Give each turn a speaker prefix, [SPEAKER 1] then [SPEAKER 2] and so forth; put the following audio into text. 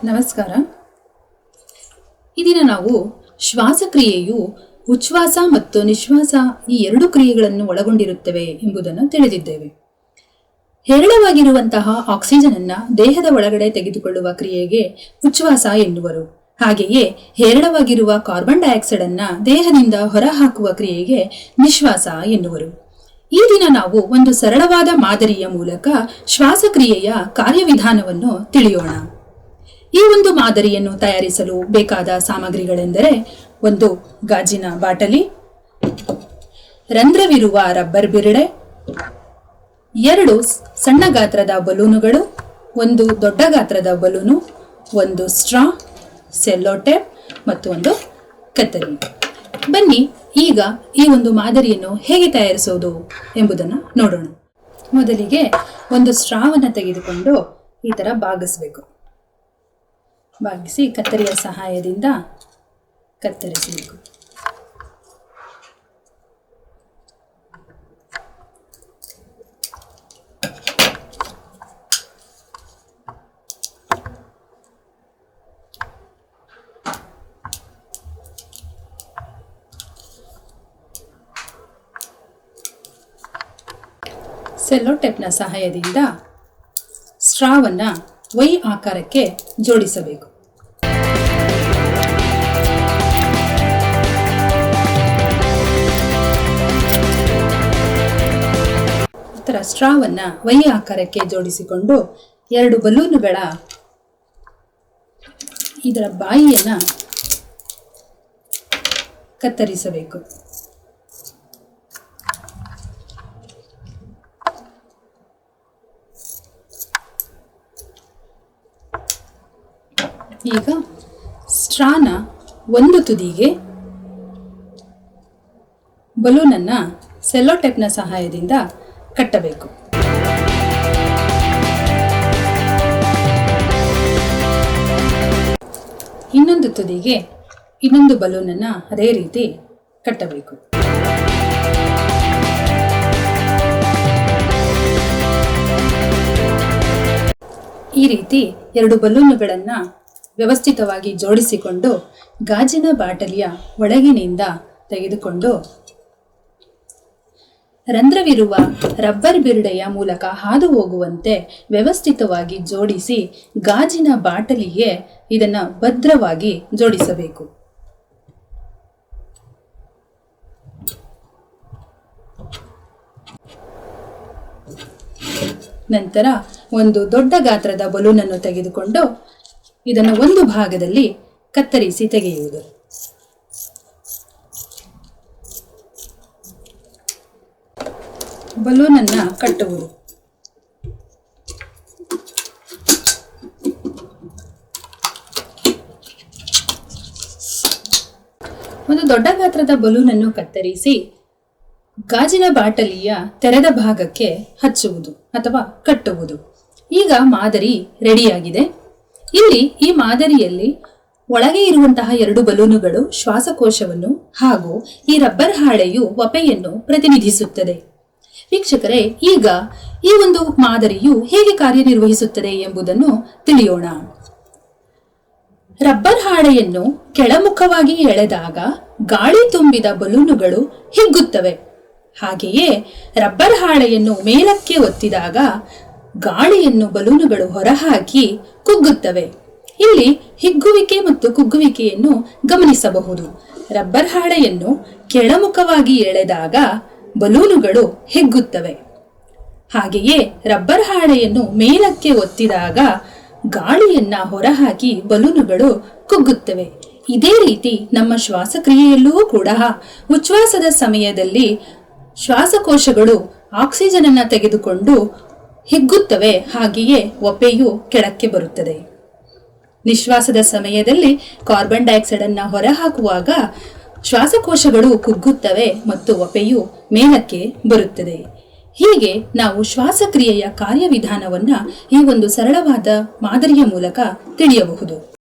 [SPEAKER 1] ನಮಸ್ಕಾರ. ಈ ದಿನ ನಾವು ಶ್ವಾಸಕ್ರಿಯೆಯು ಉಚ್ಛ್ವಾಸ ಮತ್ತು ನಿಶ್ವಾಸ ಈ ಎರಡು ಕ್ರಿಯೆಗಳನ್ನು ಒಳಗೊಂಡಿರುತ್ತವೆ ಎಂಬುದನ್ನು ತಿಳಿದಿದ್ದೇವೆ. ಹೇರಳವಾಗಿರುವಂತಹ ಆಕ್ಸಿಜನ್ ಅನ್ನ ದೇಹದ ಒಳಗಡೆ ತೆಗೆದುಕೊಳ್ಳುವ ಕ್ರಿಯೆಗೆ ಉಚ್ಛ್ವಾಸ ಎನ್ನುವರು. ಹಾಗೆಯೇ ಹೇರಳವಾಗಿರುವ ಕಾರ್ಬನ್ ಡೈಆಕ್ಸೈಡ್ ಅನ್ನ ದೇಹದಿಂದ ಹೊರಹಾಕುವ ಕ್ರಿಯೆಗೆ ನಿಶ್ವಾಸ ಎನ್ನುವರು. ಈ ದಿನ ನಾವು ಒಂದು ಸರಳವಾದ ಮಾದರಿಯ ಮೂಲಕ ಶ್ವಾಸಕ್ರಿಯೆಯ ಕಾರ್ಯವಿಧಾನವನ್ನು ತಿಳಿಯೋಣ. ಈ ಒಂದು ಮಾದರಿಯನ್ನು ತಯಾರಿಸಲು ಬೇಕಾದ ಸಾಮಗ್ರಿಗಳೆಂದರೆ ಒಂದು ಗಾಜಿನ ಬಾಟಲಿ, ರಂಧ್ರವಿರುವ ರಬ್ಬರ್ ಬಿರಡೆ, ಎರಡು ಸಣ್ಣ ಗಾತ್ರದ ಬಲೂನುಗಳು, ಒಂದು ದೊಡ್ಡ ಗಾತ್ರದ ಬಲೂನು, ಒಂದು ಸ್ಟ್ರಾ, ಸೆಲ್ಲೋ ಟೇಪ್ ಮತ್ತು ಒಂದು ಕತ್ತರಿ. ಬನ್ನಿ ಈಗ ಈ ಒಂದು ಮಾದರಿಯನ್ನು ಹೇಗೆ ತಯಾರಿಸೋದು ಎಂಬುದನ್ನು ನೋಡೋಣ. ಮೊದಲಿಗೆ ಒಂದು ಸ್ಟ್ರಾವನ್ನು ತೆಗೆದುಕೊಂಡು ಈ ತರ ಬಾಗಿಸಬೇಕು. ಬಾಗಿಸಿ ಕತ್ತರಿಯ ಸಹಾಯದಿಂದ ಕತ್ತರಿಸಬೇಕು. ಸೆಲ್ಲೋ ಟೇಪ್ನ ಸಹಾಯದಿಂದ ಸ್ಟ್ರಾವನ್ನು ವೈ ಆಕಾರಕ್ಕೆ ಜೋಡಿಸಬೇಕು. ನಂತರ ಸ್ಟ್ರಾವನ್ನು ವೈ ಆಕಾರಕ್ಕೆ ಜೋಡಿಸಿಕೊಂಡು ಎರಡು ಬಲೂನುಗಳ ಇದರ ಬಾಯಿಯನ್ನು ಕತ್ತರಿಸಬೇಕು. ಈಗ ಸ್ಟ್ರಾನ ಒಂದು ತುದಿಗೆ ಬಲೂನನ್ನು ಸೆಲ್ಲೋ ಟೇಪ್ನ ಸಹಾಯದಿಂದ ಕಟ್ಟಬೇಕು. ಇನ್ನೊಂದು ತುದಿಗೆ ಇನ್ನೊಂದು ಬಲೂನನ್ನು ಅದೇ ರೀತಿ ಕಟ್ಟಬೇಕು. ಈ ರೀತಿ ಎರಡು ಬಲೂನುಗಳನ್ನು ವ್ಯವಸ್ಥಿತವಾಗಿ ಜೋಡಿಸಿಕೊಂಡು ಗಾಜಿನ ಬಾಟಲಿಯ ಒಳಗಿನಿಂದ ತೆಗೆದುಕೊಂಡು ರಂಧ್ರವಿರುವ ರಬ್ಬರ್ ಬಿರುಡೆಯ ಮೂಲಕ ಹಾದು ಹೋಗುವಂತೆ ವ್ಯವಸ್ಥಿತವಾಗಿ ಜೋಡಿಸಿ ಗಾಜಿನ ಬಾಟಲಿಗೆ ಇದನ್ನು ಭದ್ರವಾಗಿ ಜೋಡಿಸಬೇಕು. ನಂತರ ಒಂದು ದೊಡ್ಡ ಗಾತ್ರದ ಬಲೂನನ್ನು ತೆಗೆದುಕೊಂಡು ಇದನ್ನು ಒಂದು ಭಾಗದಲ್ಲಿ ಕತ್ತರಿಸಿ ತೆಗೆಯುವುದು. ಬಲೂನನ್ನು ಕಟ್ಟುವುದು. ಒಂದು ದೊಡ್ಡ ಗಾತ್ರದ ಬಲೂನನ್ನು ಕತ್ತರಿಸಿ ಗಾಜಿನ ಬಾಟಲಿಯ ತೆರೆದ ಭಾಗಕ್ಕೆ ಹಚ್ಚುವುದು ಅಥವಾ ಕಟ್ಟುವುದು. ಈಗ ಮಾದರಿ ರೆಡಿಯಾಗಿದೆ. ಇಲ್ಲಿ ಈ ಮಾದರಿಯಲ್ಲಿ ಒಳಗೆ ಇರುವಂತಹ ಎರಡು ಬಲೂನುಗಳು ಶ್ವಾಸಕೋಶವನ್ನು ಹಾಗೂ ಈ ರಬ್ಬರ್ ಹಾಳೆಯು ವಪೆಯನ್ನು ಪ್ರತಿನಿಧಿಸುತ್ತದೆ. ವೀಕ್ಷಕರೇ, ಈಗ ಈ ಒಂದು ಮಾದರಿಯು ಹೇಗೆ ಕಾರ್ಯನಿರ್ವಹಿಸುತ್ತದೆ ಎಂಬುದನ್ನು ತಿಳಿಯೋಣ. ರಬ್ಬರ್ ಹಾಳೆಯನ್ನು ಕೆಳಮುಖವಾಗಿ ಎಳೆದಾಗ ಗಾಳಿ ತುಂಬಿದ ಬಲೂನುಗಳು ಹಿಗ್ಗುತ್ತವೆ. ಹಾಗೆಯೇ ರಬ್ಬರ್ ಹಾಳೆಯನ್ನು ಮೇಲಕ್ಕೆ ಒತ್ತಿದಾಗ ಗಾಳಿಯನ್ನು ಬಲೂನುಗಳು ಹೊರಹಾಕಿ ಕುಗ್ಗುತ್ತವೆ. ಇಲ್ಲಿ ಹಿಗ್ಗುವಿಕೆ ಮತ್ತು ಕುಗ್ಗುವಿಕೆಯನ್ನು ಗಮನಿಸಬಹುದು. ರಬ್ಬರ್ ಹಾಳೆಯನ್ನು ಕೆಳಮುಖವಾಗಿ ಎಳೆದಾಗ ಬಲೂನುಗಳು ಹಿಗ್ಗುತ್ತವೆ. ಹಾಗೆಯೇ ರಬ್ಬರ್ ಹಾಳೆಯನ್ನು ಮೇಲಕ್ಕೆ ಒತ್ತಿದಾಗ ಗಾಳಿಯನ್ನ ಹೊರಹಾಕಿ ಬಲೂನುಗಳು ಕುಗ್ಗುತ್ತವೆ. ಇದೇ ರೀತಿ ನಮ್ಮ ಶ್ವಾಸಕ್ರಿಯೆಯಲ್ಲೂ ಕೂಡ ಉಚ್ಛ್ವಾಸದ ಸಮಯದಲ್ಲಿ ಶ್ವಾಸಕೋಶಗಳು ಆಕ್ಸಿಜನ್ ಅನ್ನು ತೆಗೆದುಕೊಂಡು ಹಿಗ್ಗುತ್ತವೆ. ಹಾಗೆಯೇ ವಪೆಯು ಕೆಳಕ್ಕೆ ಬರುತ್ತದೆ. ನಿಶ್ವಾಸದ ಸಮಯದಲ್ಲಿ ಕಾರ್ಬನ್ ಡೈಆಕ್ಸೈಡ್ ಅನ್ನು ಹೊರಹಾಕುವಾಗ ಶ್ವಾಸಕೋಶಗಳು ಕುಗ್ಗುತ್ತವೆ ಮತ್ತು ವಪೆಯು ಮೇಲಕ್ಕೆ ಬರುತ್ತದೆ. ಹೀಗೆ ನಾವು ಶ್ವಾಸಕ್ರಿಯೆಯ ಕಾರ್ಯವಿಧಾನವನ್ನ ಈ ಒಂದು ಸರಳವಾದ ಮಾದರಿಯ ಮೂಲಕ ತಿಳಿಯಬಹುದು.